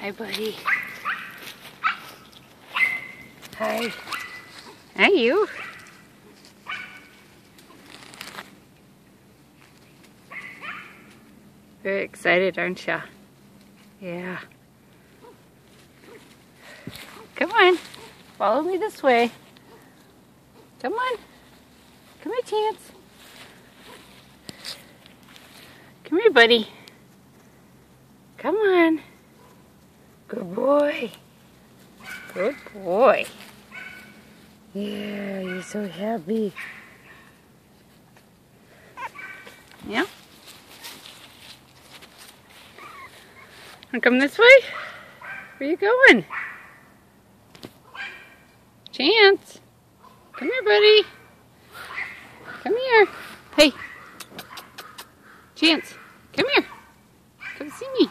Hi, buddy. Hi. Hi, you. Very excited, aren't you? Yeah. Come on. Follow me this way. Come on. Come here, Chance. Come here, buddy. Come on. Good boy. Good boy. Yeah, you're so happy. Yeah. Wanna come this way? Where you going? Chance. Come here, buddy. Come here. Hey. Chance. Come here. Come see me.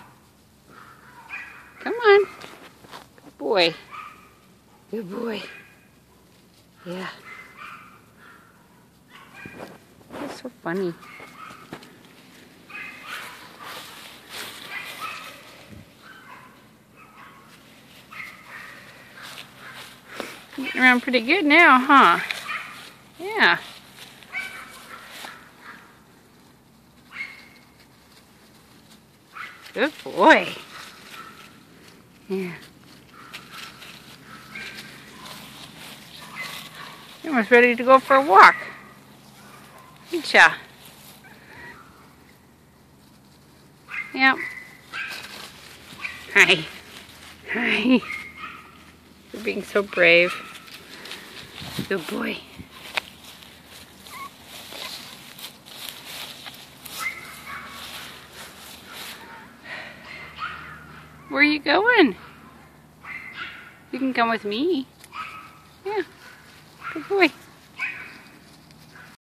Come on. Good boy. Good boy. Yeah. That's so funny. Getting around pretty good now, huh? Yeah. Good boy. Yeah. You're almost ready to go for a walk. Ain't ya? Yep. Hi. Hi. You're being so brave. Good boy. Where are you going? You can come with me. Yeah. Good boy.